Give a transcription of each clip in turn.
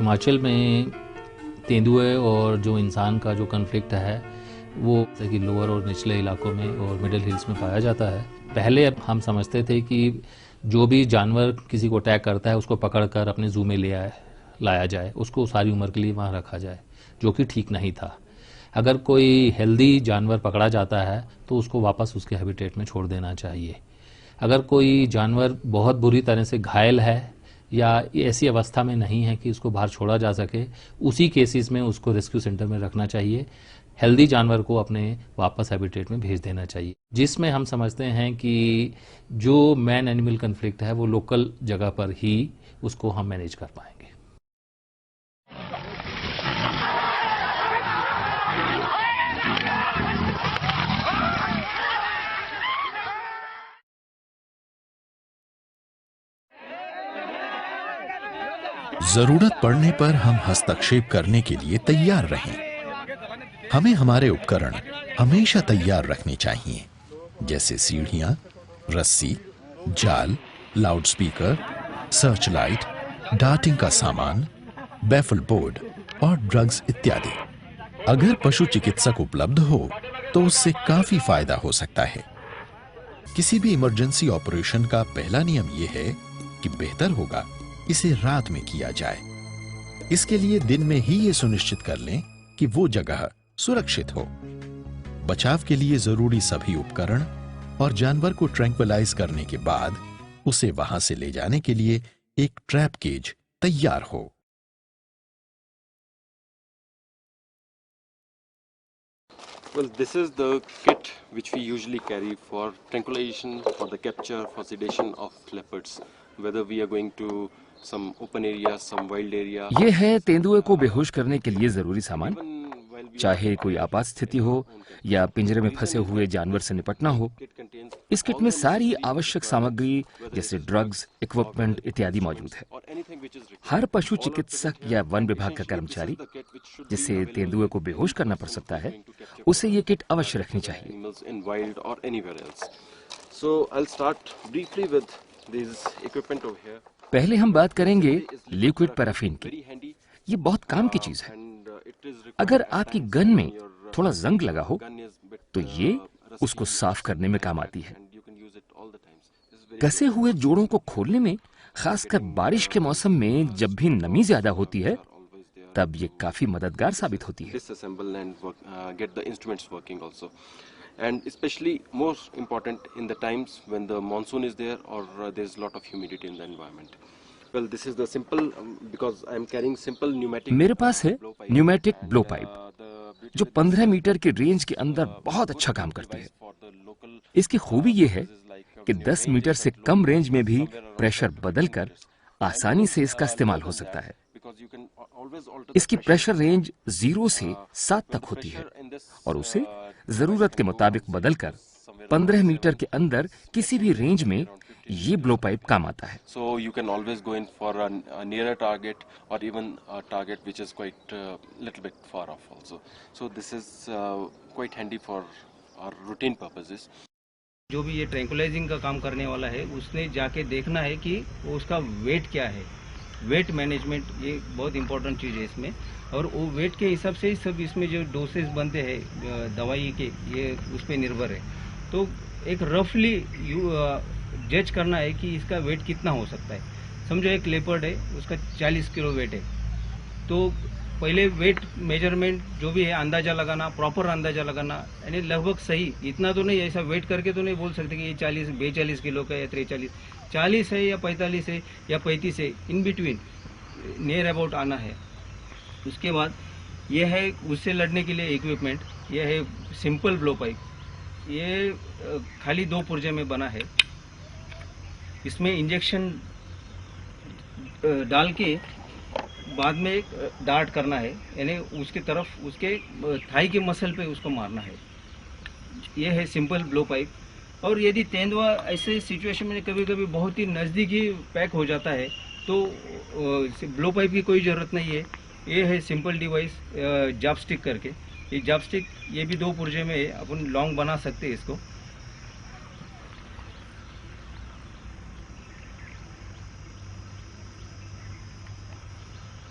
हिमाचल में तेंदुए और जो इंसान का जो कन्फ्लिक्ट है वो जैसे कि लोअर और निचले इलाकों में और मिडिल हिल्स में पाया जाता है। पहले हम समझते थे कि जो भी जानवर किसी को अटैक करता है उसको पकड़कर अपने जू में लाया जाए, उसको सारी उम्र के लिए वहाँ रखा जाए, जो कि ठीक नहीं था। अगर कोई हेल्दी जानवर पकड़ा जाता है तो उसको वापस उसके हैबिटेट में छोड़ देना चाहिए। अगर कोई जानवर बहुत बुरी तरह से घायल है या ऐसी अवस्था में नहीं है कि उसको बाहर छोड़ा जा सके, उसी केसेस में उसको रेस्क्यू सेंटर में रखना चाहिए। हेल्दी जानवर को अपने वापस हैबिटेट में भेज देना चाहिए, जिसमें हम समझते हैं कि जो मैन एनिमल कन्फ्लिक्ट है वो लोकल जगह पर ही उसको हम मैनेज कर पाएंगे। जरूरत पड़ने पर हम हस्तक्षेप करने के लिए तैयार रहें। हमें हमारे उपकरण हमेशा तैयार रखने चाहिए, जैसे सीढ़ियां, रस्सी, जाल, लाउडस्पीकर, सर्च लाइट, डार्टिंग का सामान, बैफल बोर्ड और ड्रग्स इत्यादि। अगर पशु चिकित्सक उपलब्ध हो तो उससे काफी फायदा हो सकता है। किसी भी इमरजेंसी ऑपरेशन का पहला नियम यह है कि बेहतर होगा इसे रात में किया जाए। इसके लिए दिन में ही ये सुनिश्चित कर लें कि वो जगह सुरक्षित हो। बचाव के लिए जरूरी सभी उपकरण और जानवर को ट्रैंक्विलाइज करने के बाद उसे वहां से ले जाने के लिए एक ट्रैप केज तैयार हो। Well, this is the kit which we usually carry for tranquilization, for the capture, for sedation of leopards. Whether we are going to some open area, some wild area. ये है तेंदुए को बेहोश करने के लिए जरूरी सामान। चाहे कोई आपात स्थिति हो या पिंजरे में फंसे हुए जानवर से निपटना हो, इस किट में सारी आवश्यक सामग्री जैसे ड्रग्स, इक्विपमेंट इत्यादि मौजूद है। हर पशु चिकित्सक या वन विभाग का कर्मचारी जिसे तेंदुए को बेहोश करना पड़ सकता है, उसे ये किट अवश्य रखनी चाहिए। पहले हम बात करेंगे लिक्विड पैराफिन की। ये बहुत काम की चीज है। अगर आपकी गन में थोड़ा जंग लगा हो तो ये उसको साफ करने में काम आती है। कसे हुए जोड़ों को खोलने में, खासकर बारिश के मौसम में जब भी नमी ज्यादा होती है, तब ये काफी मददगार साबित होती है। And especially more important in the times when the monsoon is there or there's a lot of humidity in the environment. Well, this is the simple because I am carrying simple pneumatic. मेरे पास है pneumatic blow pipe, जो 15 metre की range के अंदर बहुत अच्छा काम करती है। इसकी खूबी ये है कि 10 मीटर से कम रेंज में भी प्रेशर बदलकर आसानी से इसका इस्तेमाल हो सकता है। इसकी प्रेशर रेंज 0 से 7 तक होती है और उसे जरूरत के मुताबिक बदलकर 15 मीटर के अंदर किसी भी रेंज में ये ब्लो पाइप काम आता है। So you can always go in for a nearer target or even a target which is quite little bit far off also. So this is quite handy for our routine purposes. जो भी ये ट्रैंक्विलाइजिंग का काम करने वाला है, उसने जाके देखना है कि उसका वेट क्या है। वेट मैनेजमेंट ये बहुत इंपॉर्टेंट चीज़ है इसमें, और वो वेट के हिसाब से ही सब इसमें जो डोसेज बनते हैं दवाई के, ये उस पर निर्भर है। तो एक रफली जज करना है कि इसका वेट कितना हो सकता है। समझो एक लेपर्ड है, उसका 40 किलो वेट है, तो पहले वेट मेजरमेंट जो भी है अंदाजा लगाना, प्रॉपर अंदाजा लगाना, यानी लगभग सही, इतना तो नहीं, ऐसा वेट करके तो नहीं बोल सकते कि ये 42 किलो का या 43, 40 है या 45 है या 35 है, इन बिटवीन नियर अबाउट आना है। उसके बाद ये है उससे लड़ने के लिए इक्विपमेंट, ये है सिंपल ब्लो पाइप, ये खाली 2 पुर्जे में बना है। इसमें इंजेक्शन डाल के बाद में एक डार्ट करना है, यानी उसके तरफ उसके थाई के मसल पे उसको मारना है। ये है सिंपल ब्लो पाइप। और यदि तेंदुआ ऐसे सिचुएशन में कभी कभी बहुत ही नज़दीकी पैक हो जाता है तो ब्लो पाइप की कोई ज़रूरत नहीं है। ये है सिंपल डिवाइस जॉब स्टिक करके, ये जॉब स्टिक ये भी 2 पुर्जे में है, अपन लॉन्ग बना सकते हैं इसको।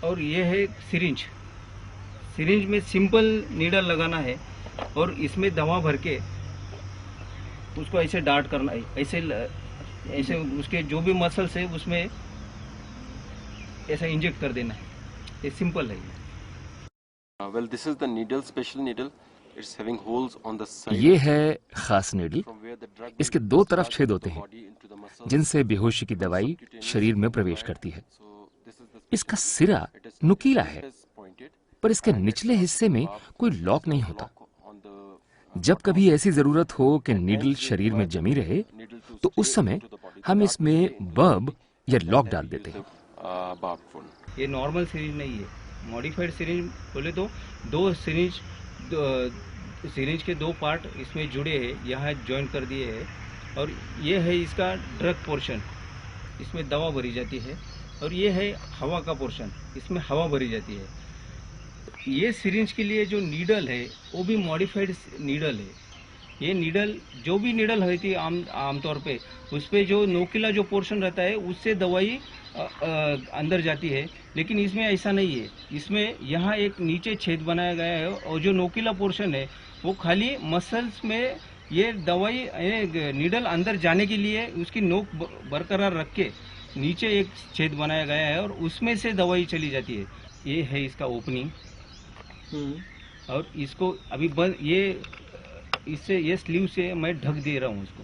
और ये है सिरिंज। सिरिंज में सिंपल नीडल लगाना है और इसमें दवा भर के उसको ऐसे डार्ट करना है, ऐसे ऐसे उसके जो भी मसल्स है उसमें ऐसा इंजेक्ट कर देना है। ये सिंपल है। Well, this is the needle, special needle. It's having holes on the side. ये है खास needle. From where the drug इसके will दो तरफ discharge छेद the होते हैं body into the muscles. जिनसे बेहोशी की दवाई शरीर में प्रवेश करती है। So this is the इसका सिरा it is नुकीला है, it is pointed पर इसके निचले हिस्से में कोई लॉक नहीं होता। on the जब कभी ऐसी जरूरत हो कि नीडल शरीर में जमी रहे, तो उस समय हम इसमें बर्ब या लॉक डाल देते हैं। barbed one. ये नॉर्मल सिरिंज नहीं है, मॉडिफाइड सिरिंज बोले तो दो सिरिंज के दो पार्ट इसमें जुड़े हैं, यहाँ जॉइन कर दिए हैं और ये है इसका ड्रग पोर्शन, इसमें दवा भरी जाती है और ये है हवा का पोर्शन, इसमें हवा भरी जाती है। ये सिरिंज के लिए जो नीडल है वो भी मॉडिफाइड नीडल है। ये नीडल जो भी नीडल होती है आमतौर पे उस पे जो नोकीला जो पोर्शन रहता है उससे दवाई अंदर जाती है, लेकिन इसमें ऐसा नहीं है। इसमें यहाँ एक नीचे छेद बनाया गया है और जो नोकीला पोर्शन है वो खाली मसल्स में ये दवाई नीडल अंदर जाने के लिए उसकी नोक बरकरार रख के नीचे एक छेद बनाया गया है और उसमें से दवाई चली जाती है। ये है इसका ओपनिंग और इसको अभी बंद इससे ये स्लीव से मैं ढक दे रहा हूँ इसको।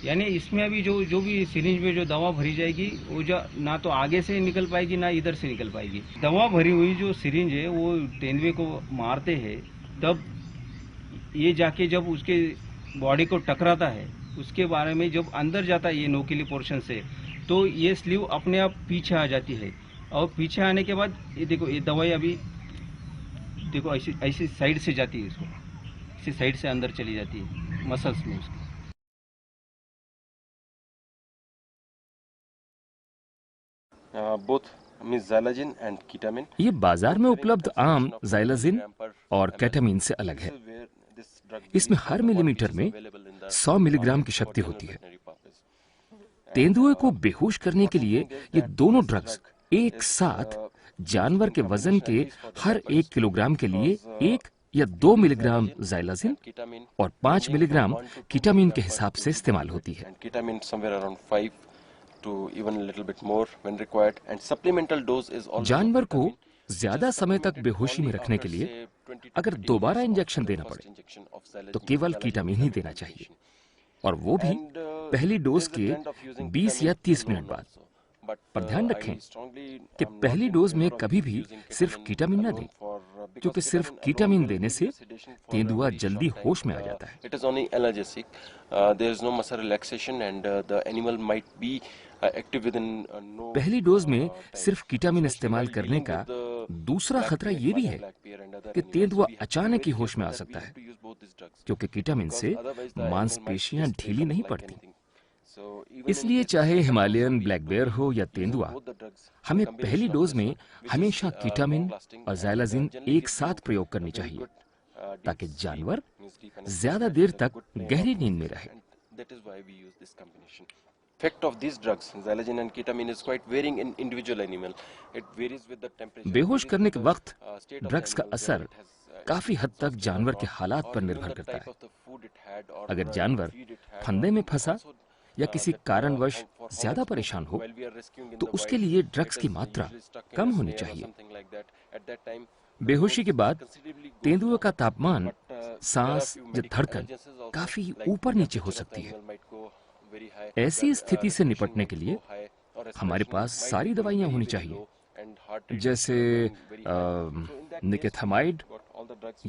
यानी इसमें अभी जो भी सिरिंज में जो दवा भरी जाएगी वो जो ना तो आगे से निकल पाएगी ना इधर से निकल पाएगी। दवा भरी हुई जो सिरिंज है वो तेंदुए को मारते हैं, तब ये जाके जब उसके बॉडी को टकराता है उसके बारे में जब अंदर जाता है ये नोकीली पोर्शन से, तो ये स्लीव अपने आप पीछे आ जाती है और पीछे आने के बाद ये देखो ये दवाई अभी देखो ऐसी साइड से जाती है, इसको इसी साइड से अंदर चली जाती है मसल्स में उसकी। Both xylazine and ketamine. ये बाजार में उपलब्ध आम ज़ाइलाज़िन और केटामीन से अलग है। इसमें हर मिलीमीटर में 100 मिलीग्राम की शक्ति होती है। तेंदुए को बेहोश करने के लिए ये दोनों ड्रग्स एक साथ जानवर के वजन के हर 1 किलोग्राम के लिए 1 या 2 मिलीग्राम ज़ाइलाज़िन और 5 मिलीग्राम कीटामीन के हिसाब से इस्तेमाल होती है। And ketamine somewhere around 5 to even a little bit more when required. And supplemental dose is also जानवर को ज्यादा समय तक बेहोशी में रखने के लिए अगर दोबारा इंजेक्शन देना पड़े तो केवल कीटामीन ही देना चाहिए, और वो भी पहली डोज के 20 या 30 मिनट बाद। पर ध्यान रखें कि पहली डोज में कभी भी सिर्फ कीटामीन न दें, क्योंकि सिर्फ कीटामीन देने से तेंदुआ जल्दी होश में आ जाता है। It is only analgesic. There is no muscle relaxation and the animal might be active within no. पहली डोज में सिर्फ कीटामीन इस्तेमाल करने का दूसरा खतरा ये भी है कि तेंदुआ अचानक ही होश में आ सकता है, क्योंकि कीटामीन से मांसपेशियां ढीली नहीं पड़ती। इसलिए चाहे हिमालयन ब्लैक बेयर हो या तेंदुआ, हमें पहली डोज में हमेशा कीटामीन और ज़ाइलाज़िन एक साथ प्रयोग करनी चाहिए, ताकि जानवर ज्यादा देर तक गहरी नींद में रहे। Effect of these drugs, xylazine and ketamine, is quite varying in individual animal. It varies with the temperature. बेहोश करने के वक्त ड्रग्स का असर काफी हद तक जानवर के हालात पर निर्भर करता है। अगर जानवर फंदे में फंसा या किसी कारणवश ज्यादा परेशान हो तो उसके लिए ड्रग्स की मात्रा कम होनी चाहिए। बेहोशी के बाद तेंदुए का तापमान, सांस या धड़कन काफी ऊपर नीचे हो सकती है। ऐसी स्थिति से निपटने के लिए हमारे पास सारी दवाइयां होनी चाहिए, जैसे निकेथामाइड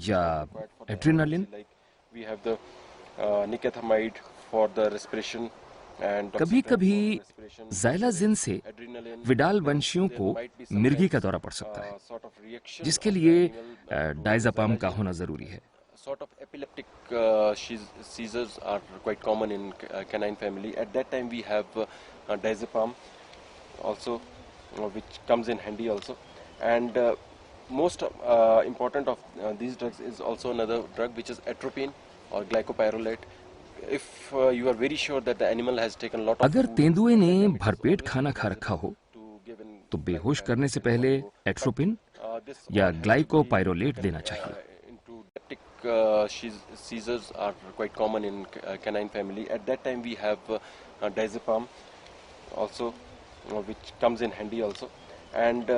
या एड्रेनालिन। कभी कभी ज़ाइलाज़िन से विडाल वंशियों को मिर्गी का दौरा पड़ सकता है, जिसके लिए डायज़ेपाम का होना जरूरी है। Sort of epileptic seizures are quite common in canine family. At that time we have diazepam also, which comes in handy also. And most important of these drugs is also another drug which is atropine or glycopyrrolate. if you are very sure that the animal has taken lot of अगर food, तेंदुए ने भरपेट खाना खा रखा हो to give in तो बेहोश करने से पहले एट्रोपिन this या all has to ग्लाइकोपाइरोलेट देना चाहिए। into septic seizures are quite common in canine family. At that time we have diazepam also, which comes in handy also, and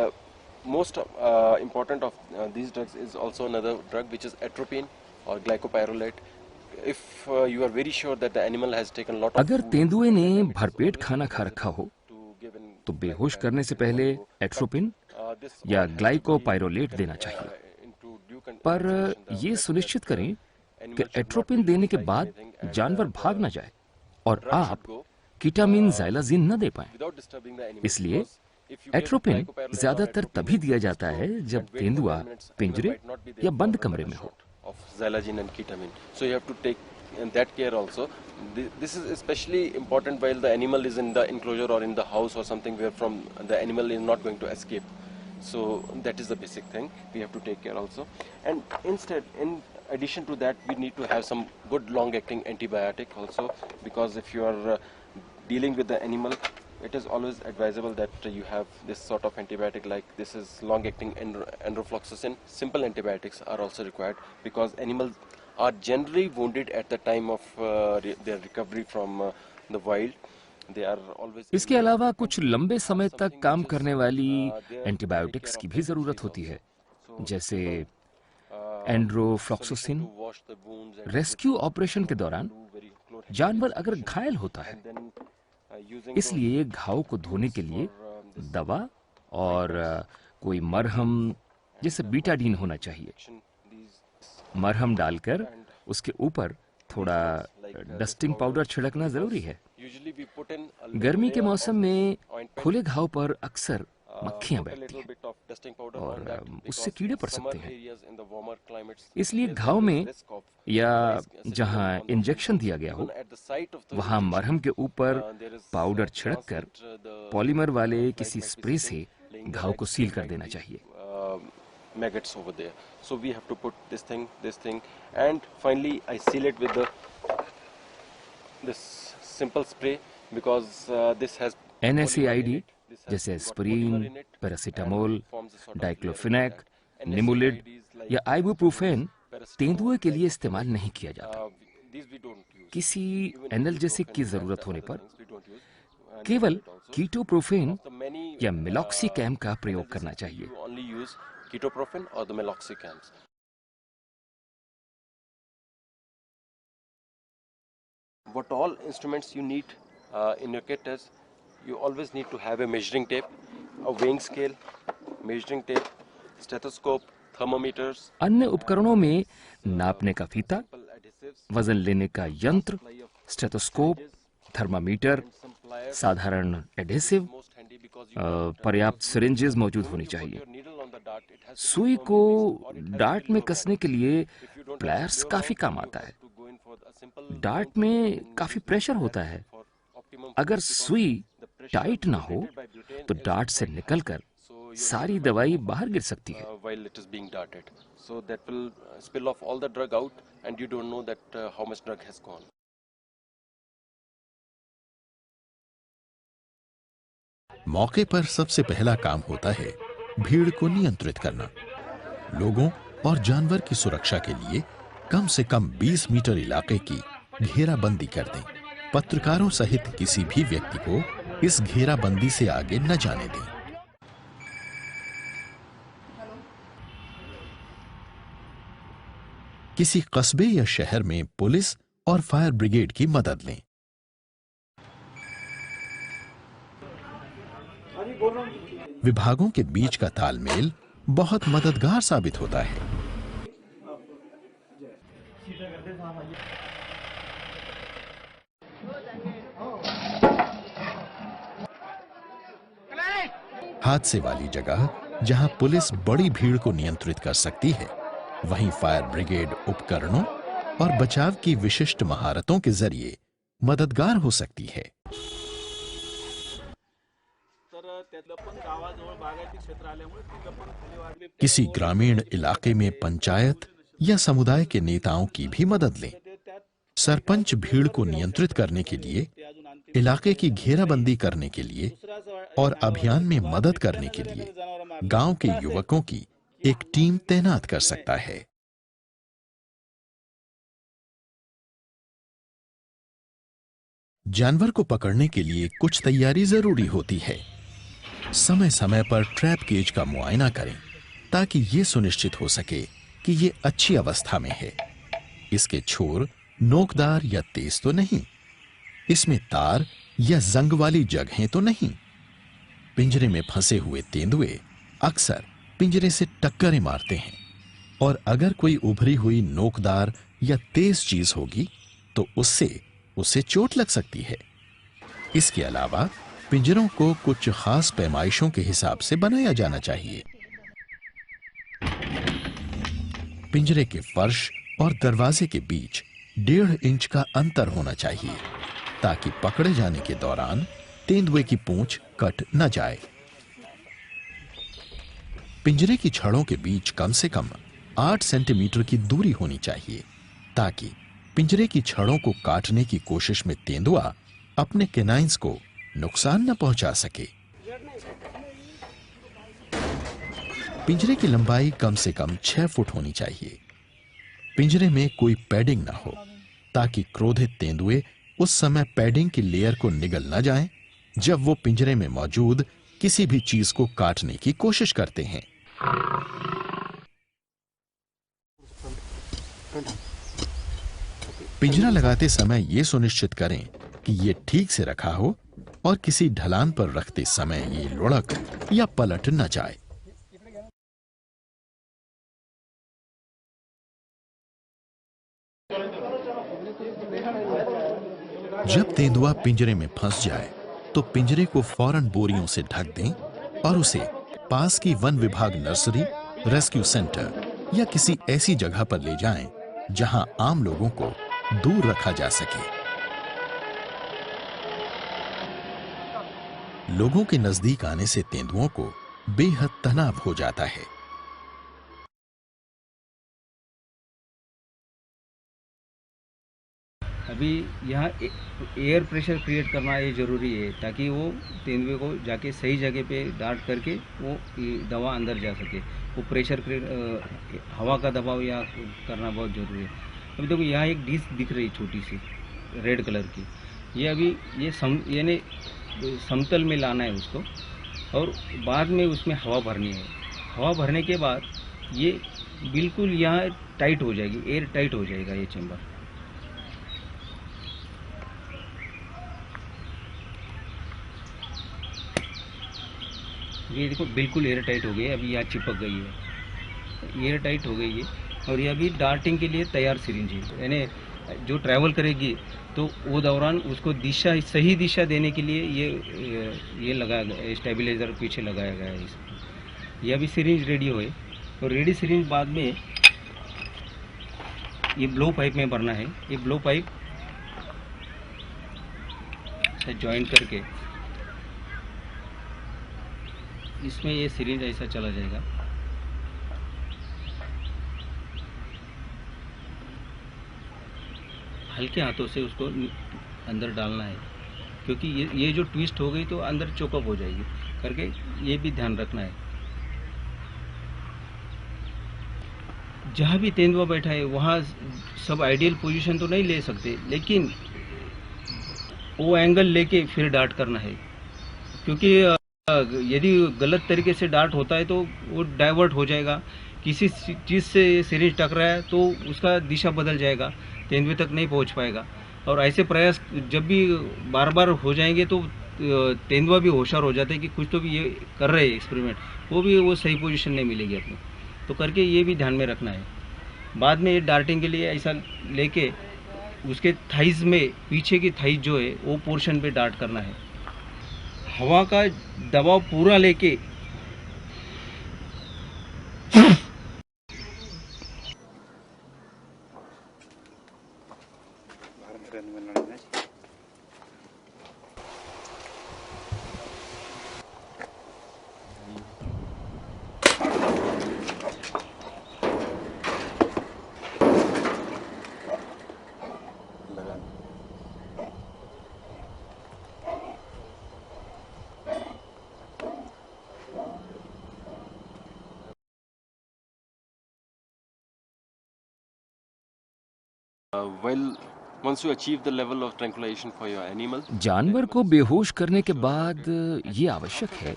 most important of these drugs is also another drug which is atropine or glycopyrrolate. If you are very sure that the animal has taken lot of अगर food, तेंदुए ने भरपेट खाना खा रखा हो to give in तो बेहोश करने से पहले एट्रोपिन this या all has to be, ग्लाइकोपाइरोलेट देना चाहिए। into due पर consideration the ये fact सुनिश्चित that, करें कि animal should not atropine be देने के like बाद anything, and, जानवर भाग न जाए और drug should आप go कीटामिन ज़ाइलाज़िन न दे पाएं। without disturbing the animal, इसलिए because if you give atropine glycopyrrolate or ज्यादातर atropine तभी in दिया this जाता dose, है जब at wait for तेंदुआ 10 minutes, पिंजरे animal might not be there या बंद for कमरे another में हो। shot of xylazine and ketamine. So you have to take that care also. This is especially important while the animal is in the enclosure or in the house or something where from the animal is not going to escape. So that is the basic thing we have to take care also. And instead, in addition to that, we need to have some good long-acting antibiotic also, because if you are dealing with the animal, it is always advisable that you have this sort of antibiotic, like this is long-acting enrofloxacin. Simple antibiotics are also required because animals are generally wounded at the time of their recovery from the wild. They are always इसके अलावा कुछ लंबे समय तक काम करने वाली antibiotics की भी जरूरत होती है, जैसे एंड्रोफ्लॉक्सासिन। रेस्क्यू ऑपरेशन के दौरान जानवर अगर घायल होता है, इसलिए घाव को धोने के लिए दवा और कोई मरहम जैसे बीटाडीन होना चाहिए। मरहम डालकर उसके ऊपर थोड़ा डस्टिंग पाउडर छिड़कना जरूरी है। गर्मी के मौसम में खुले घाव पर अक्सर मक्खियां बैठती हैं और उससे कीड़े पड़ सकते हैं। इसलिए घाव में या जहां इंजेक्शन दिया गया हो, वहां मरहम के ऊपर पाउडर छिड़ककर पॉलीमर वाले किसी स्प्रे से घाव को सील कर देना चाहिए। maggots over there, so we have to put this thing, and finally I seal it with this simple spray, because this has NSAID जैसे एस्पिरिन, पैरासीटामोल, डाइक्लोफिनेक, निमोलिड या आइबुप्रोफेन तेंदुए के लिए इस्तेमाल नहीं किया जाता। किसी एनाल्जेसिक की जरूरत होने पर केवल कीटोप्रोफेन या मेलॉक्सिकैम का प्रयोग करना चाहिए। Ketoprofen or the meloxicams. What all instruments you need in your kit is, you always need to have a measuring tape, a weighing scale, measuring tape, stethoscope, thermometers. अन्य उपकरणों में नापने का फीता, वजन लेने का यंत्र, स्टेथोस्कोप, थर्मामीटर, साधारण एडेसिव, पर्याप्त सिरिंजेस मौजूद होनी चाहिए। सुई को डार्ट में कसने के लिए प्लायर्स काफी काम आता है। डार्ट में काफी प्रेशर होता है। अगर सुई टाइट ना हो तो डार्ट से निकलकर सारी दवाई बाहर गिर सकती है। While it is being darted, so that will spill off all the drug out, and you don't know that how much drug has gone. मौके पर सबसे पहला काम होता है भीड़ को नियंत्रित करना। लोगों और जानवर की सुरक्षा के लिए कम से कम 20 मीटर इलाके की घेराबंदी कर दें। पत्रकारों सहित किसी भी व्यक्ति को इस घेराबंदी से आगे न जाने दें। किसी कस्बे या शहर में पुलिस और फायर ब्रिगेड की मदद लें। विभागों के बीच का तालमेल बहुत मददगार साबित होता है। हादसे वाली जगह जहां पुलिस बड़ी भीड़ को नियंत्रित कर सकती है, वहीं फायर ब्रिगेड उपकरणों और बचाव की विशिष्ट महारतों के जरिए मददगार हो सकती है। किसी ग्रामीण इलाके में पंचायत या समुदाय के नेताओं की भी मदद लें। सरपंच भीड़ को नियंत्रित करने के लिए, इलाके की घेराबंदी करने के लिए और अभियान में मदद करने के लिए गांव के युवकों की एक टीम तैनात कर सकता है। जानवर को पकड़ने के लिए कुछ तैयारी जरूरी होती है। समय समय पर ट्रैप केज का मुआयना करें ताकि यह सुनिश्चित हो सके कि यह अच्छी अवस्था में है। इसके छोर नोकदार या तेज तो नहीं, इसमें तार या जंग वाली जगहें तो नहीं। पिंजरे में फंसे हुए तेंदुए अक्सर पिंजरे से टक्करें मारते हैं और अगर कोई उभरी हुई नोकदार या तेज चीज होगी तो उससे चोट लग सकती है। इसके अलावा पिंजरों को कुछ खास पैमाइशों के हिसाब से बनाया जाना चाहिए। पिंजरे के फर्श और दरवाजे के बीच 1.5 इंच का अंतर होना चाहिए ताकि पकड़े जाने के दौरान तेंदुए की पूंछ कट न जाए। पिंजरे की छड़ों के बीच कम से कम 8 सेंटीमीटर की दूरी होनी चाहिए ताकि पिंजरे की छड़ों को काटने की कोशिश में तेंदुआ अपने कैनाइन्स को नुकसान न पहुंचा सके। पिंजरे की लंबाई कम से कम 6 फुट होनी चाहिए। पिंजरे में कोई पैडिंग न हो ताकि क्रोधित तेंदुए उस समय पैडिंग की लेयर को निगल न जाएं जब वो पिंजरे में मौजूद किसी भी चीज को काटने की कोशिश करते हैं। पिंजरा लगाते समय यह सुनिश्चित करें कि यह ठीक से रखा हो और किसी ढलान पर रखते समय ये लुढ़क या पलट न जाए। जब तेंदुआ पिंजरे में फंस जाए तो पिंजरे को फौरन बोरियों से ढक दें और उसे पास की वन विभाग नर्सरी, रेस्क्यू सेंटर या किसी ऐसी जगह पर ले जाएं जहां आम लोगों को दूर रखा जा सके। लोगों के नजदीक आने से तेंदुओं को बेहद तनाव हो जाता है। अभी यहाँ एयर प्रेशर क्रिएट करना ये ज़रूरी है ताकि वो तेंदुए को जाके सही जगह पे डांट करके वो दवा अंदर जा सके। वो प्रेशर क्रिएट हवा का दबाव यहाँ करना बहुत ज़रूरी है। अभी देखो यहाँ एक डिस्क दिख रही छोटी सी रेड कलर की, ये अभी यानी समतल में लाना है उसको और बाद में उसमें हवा भरनी है। हवा भरने के बाद ये बिल्कुल यहाँ टाइट हो जाएगी, एयर टाइट हो जाएगा ये चैम्बर। ये देखो बिल्कुल एयर टाइट हो गई है, अभी यहाँ चिपक गई है, एयर टाइट हो गई है। और ये अभी डार्टिंग के लिए तैयार सिरिंज है, यानी जो ट्रैवल करेगी तो वो दौरान उसको सही दिशा देने के लिए ये लगाया गया, स्टेबलाइजर पीछे लगाया गया है इसमें। ये अभी सिरिंज रेडी हुए और रेडी सिरिंज बाद में ये ब्लो पाइप में भरना है। ये ब्लो पाइप से ज्वाइन करके इसमें ये सिरिंज ऐसा चला जाएगा। हल्के हाथों से उसको अंदर डालना है क्योंकि ये जो ट्विस्ट हो गई तो अंदर चोकअप हो जाएगी करके, ये भी ध्यान रखना है। जहाँ भी तेंदुआ बैठा है वहाँ सब आइडियल पोजीशन तो नहीं ले सकते, लेकिन वो एंगल लेके फिर डार्ट करना है क्योंकि यदि गलत तरीके से डार्ट होता है तो वो डाइवर्ट हो जाएगा। किसी चीज़ से सिरिंज टकरा है तो उसका दिशा बदल जाएगा, तेंदुए तक नहीं पहुंच पाएगा। और ऐसे प्रयास जब भी बार बार हो जाएंगे तो तेंदुआ भी होशियार हो जाता है कि कुछ तो भी ये कर रहे हैं एक्सपेरिमेंट, वो सही पोजीशन नहीं मिलेगी अपने, तो करके ये भी ध्यान में रखना है। बाद में ये डार्टिंग के लिए ऐसा लेके उसके थाइज में पीछे की थाइज जो है वो पोर्शन पे डार्ट करना है। हवा का दबाव पूरा लेके Well, once you achieve the level of tranquilization for your animal, जानवर को बेहोश करने के बाद ये आवश्यक है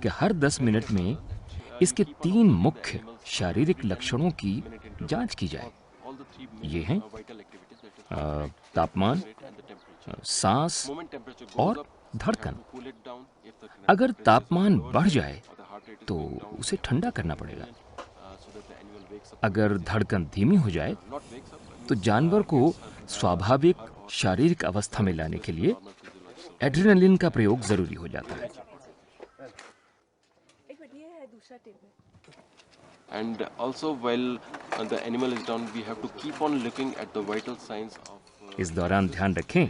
कि हर 10 मिनट में इसके 3 मुख्य शारीरिक लक्षणों की जांच की जाए। ये हैं तापमान, सांस और धड़कन। अगर तापमान बढ़ जाए तो उसे ठंडा करना पड़ेगा। अगर धड़कन धीमी हो जाए तो जानवर को स्वाभाविक शारीरिक अवस्था में लाने के लिए एड्रेनलिन का प्रयोग जरूरी हो जाता है। and also while the animal is down, we have to keep on looking at the vital signs of इस दौरान ध्यान रखें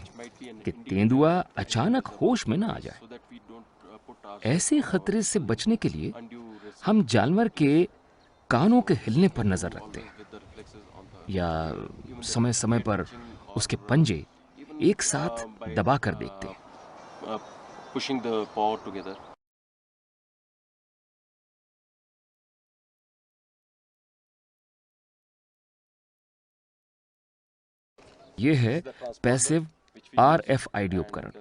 कि तेंदुआ अचानक होश में ना आ जाए। so that we don't put our ऐसे खतरे से बचने के लिए undue risk हम जानवर के कानों के हिलने पर नजर रखते हैं with the reflexes on the या समय समय पर उसके पंजे एक साथ दबा कर देखते हैं। pushing the paw together. ये है पैसिव RFID उपकरण।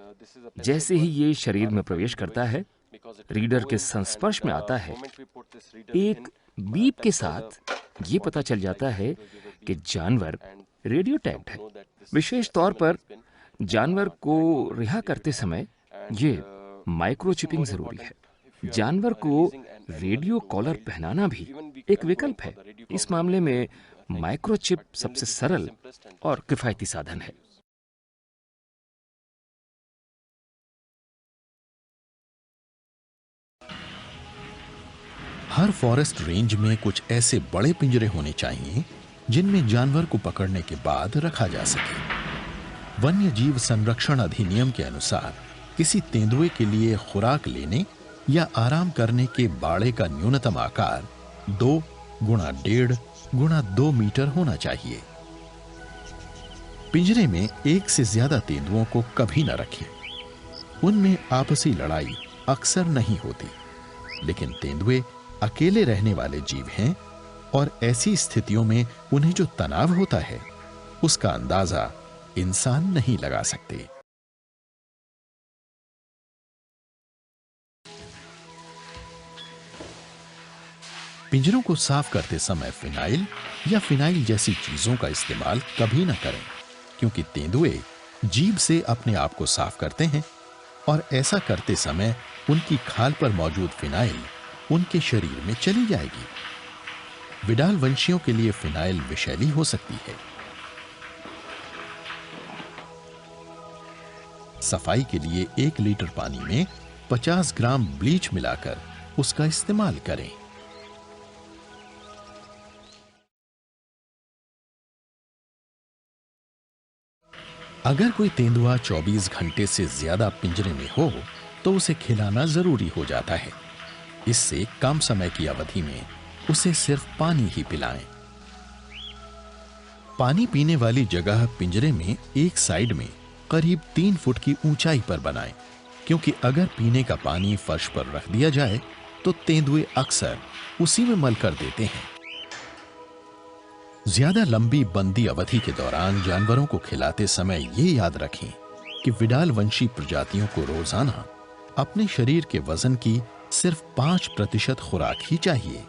जैसे ही ये शरीर में प्रवेश करता है, रीडर के संस्पर्श में आता है, एक बीप के साथ ये पता चल जाता है कि जानवर रेडियो टैग्ड है। विशेष तौर पर जानवर को रिहा करते समय ये माइक्रोचिपिंग जरूरी है। जानवर को रेडियो कॉलर पहनाना भी एक विकल्प है। इस मामले में माइक्रोचिप सबसे सरल और किफायती साधन है। हर फॉरेस्ट रेंज में कुछ ऐसे बड़े पिंजरे होने चाहिए जिनमें जानवर को पकड़ने के बाद रखा जा सके। वन्य जीव संरक्षण अधिनियम के अनुसार किसी तेंदुए के लिए खुराक लेने या आराम करने के बाड़े का न्यूनतम आकार 2 गुणा 1.5 गुणा 2 मीटर होना चाहिए। पिंजरे में एक से ज्यादा तेंदुओं को कभी न रखें। उनमें आपसी लड़ाई अक्सर नहीं होती, लेकिन तेंदुए अकेले रहने वाले जीव हैं और ऐसी स्थितियों में उन्हें जो तनाव होता है उसका अंदाजा इंसान नहीं लगा सकते। पिंजरों को साफ करते समय फिनाइल या फिनाइल जैसी चीजों का इस्तेमाल कभी न करें, क्योंकि तेंदुए जीभ से अपने आप को साफ करते हैं और ऐसा करते समय उनकी खाल पर मौजूद फिनाइल उनके शरीर में चली जाएगी। विडाल वंशियों के लिए फिनाइल विषैली हो सकती है। सफाई के लिए 1 लीटर पानी में 50 ग्राम ब्लीच मिलाकर उसका इस्तेमाल करें। अगर कोई तेंदुआ 24 घंटे से ज्यादा पिंजरे में हो तो उसे खिलाना जरूरी हो जाता है। इससे कम समय की अवधि में उसे सिर्फ पानी ही पिलाएं। पानी पीने वाली जगह पिंजरे में एक साइड में करीब 3 फुट की ऊंचाई पर बनाएं, क्योंकि अगर पीने का पानी फर्श पर रख दिया जाए तो तेंदुए अक्सर उसी में मल कर देते हैं। ज्यादा लंबी बंदी अवधि के दौरान जानवरों को खिलाते समय ये याद रखें कि विडाल वंशी प्रजातियों को रोजाना अपने शरीर के वजन की सिर्फ 5% खुराक ही चाहिए।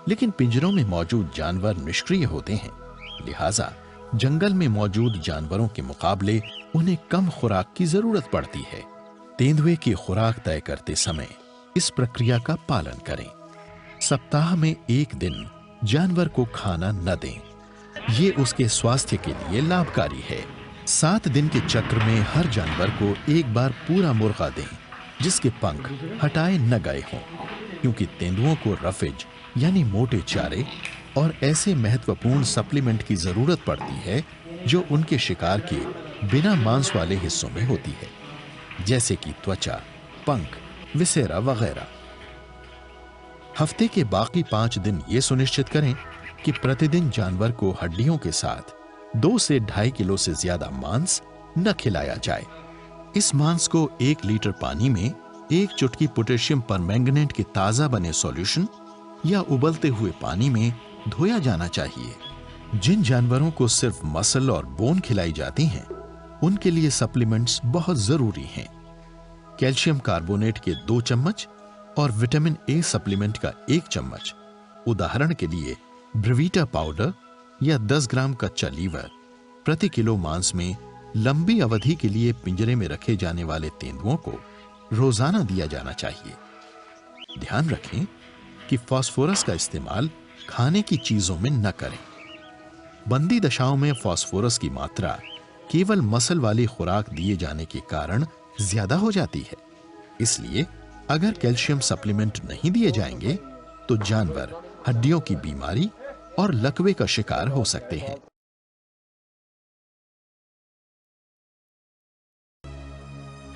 लेकिन पिंजरों में मौजूद जानवर निष्क्रिय होते हैं, लिहाजा जंगल में मौजूद जानवरों के मुकाबले उन्हें कम खुराक की जरूरत पड़ती है। तेंदुए की खुराक तय करते समय इस प्रक्रिया का पालन करें। सप्ताह में 1 दिन जानवर को खाना न दें, ये उसके स्वास्थ्य के लिए लाभकारी है। 7 दिन के चक्र में हर जानवर को एक बार पूरा मुर्गा दें जिसके पंख हटाए न गए हों, क्योंकि तेंदुओं को रफेज यानी मोटे चारे और ऐसे महत्वपूर्ण सप्लीमेंट की जरूरत पड़ती है जो उनके शिकार के बिना मांस वाले हिस्सों में होती है, जैसे कि त्वचा, पंख, विसेरा वगैरह। हफ्ते के बाकी 5 दिन ये सुनिश्चित करें कि प्रतिदिन जानवर को हड्डियों के साथ 2 से 2.5 किलो से ज्यादा मांस न खिलाया जाए। इस मांस को 1 लीटर पानी में 1 चुटकी पोटेशियम परमैंगनेट के ताजा बने सॉल्यूशन या उबलते हुए पानी में धोया जाना चाहिए। जिन जानवरों को सिर्फ मसल और बोन खिलाई जाती हैं, उनके लिए सप्लीमेंट्स बहुत जरूरी हैं। कैल्शियम कार्बोनेट के 2 चम्मच और विटामिन ए सप्लीमेंट का 1 चम्मच, उदाहरण के लिए ब्रिवीटा पाउडर या 10 ग्राम कच्चा लीवर प्रति किलो मांस में लंबी अवधि के लिए पिंजरे में रखे जाने वाले तेंदुओं को रोजाना दिया जाना चाहिए। ध्यान रखें कि फास्फोरस का इस्तेमाल खाने की चीजों में न करें। बंदी दशाओं में फास्फोरस की मात्रा केवल मसल वाली खुराक दिए जाने के कारण ज्यादा हो जाती है। इसलिए अगर कैल्शियम सप्लीमेंट नहीं दिए जाएंगे तो जानवर हड्डियों की बीमारी और लकवे का शिकार हो सकते हैं।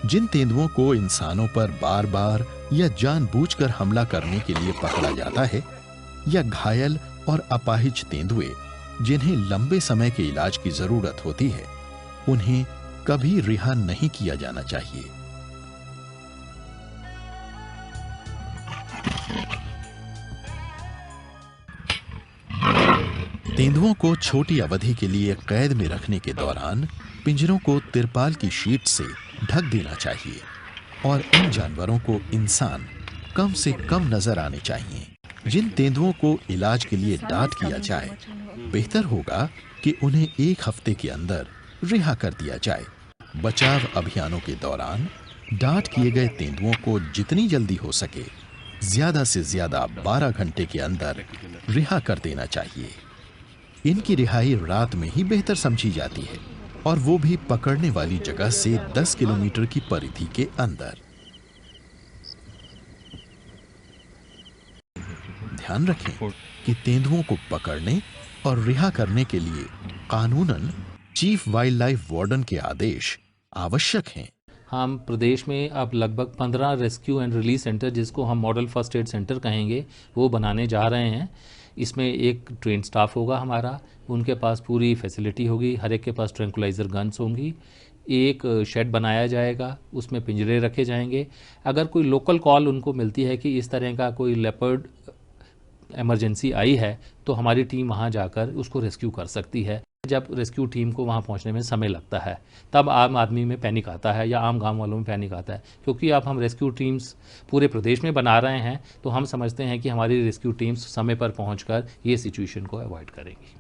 जिन तेंदुओं को इंसानों पर बार बार या जानबूझकर हमला करने के लिए पकड़ा जाता है, या घायल और अपाहिज तेंदुए जिन्हें लंबे समय के इलाज की जरूरत होती है, उन्हें कभी रिहा नहीं किया जाना चाहिए। तेंदुओं को छोटी अवधि के लिए कैद में रखने के दौरान पिंजरों को तिरपाल की शीट से ढक देना चाहिए और इन जानवरों को इंसान कम से कम नजर आने चाहिए। जिन तेंदुओं को इलाज के लिए डांट किया जाए, बेहतर होगा कि उन्हें 1 हफ्ते के अंदर रिहा कर दिया जाए। बचाव अभियानों के दौरान डांट किए गए तेंदुओं को जितनी जल्दी हो सके ज्यादा से ज्यादा 12 घंटे के अंदर रिहा कर देना चाहिए। इनकी रिहाई रात में ही बेहतर समझी जाती है, और वो भी पकड़ने वाली जगह से 10 किलोमीटर की परिधि के अंदर। ध्यान रखें कि तेंदुओं को पकड़ने और रिहा करने के लिए कानूनन चीफ वाइल्ड लाइफ वार्डन के आदेश आवश्यक हैं। हम प्रदेश में अब लगभग 15 रेस्क्यू एंड रिलीज सेंटर, जिसको हम मॉडल फर्स्ट एड सेंटर कहेंगे, वो बनाने जा रहे हैं। इसमें एक ट्रेन स्टाफ होगा हमारा, उनके पास पूरी फैसिलिटी होगी, हर एक के पास ट्रैंकुलाइजर गन्स होंगी। एक शेड बनाया जाएगा, उसमें पिंजरे रखे जाएंगे। अगर कोई लोकल कॉल उनको मिलती है कि इस तरह का कोई लेपर्ड इमरजेंसी आई है, तो हमारी टीम वहाँ जाकर उसको रेस्क्यू कर सकती है। जब रेस्क्यू टीम को वहाँ पहुँचने में समय लगता है, तब आम आदमी में पैनिक आता है या आम गांव वालों में पैनिक आता है। क्योंकि अब हम रेस्क्यू टीम्स पूरे प्रदेश में बना रहे हैं, तो हम समझते हैं कि हमारी रेस्क्यू टीम्स समय पर पहुँचकर ये सिचुएशन को अवॉइड करेंगी।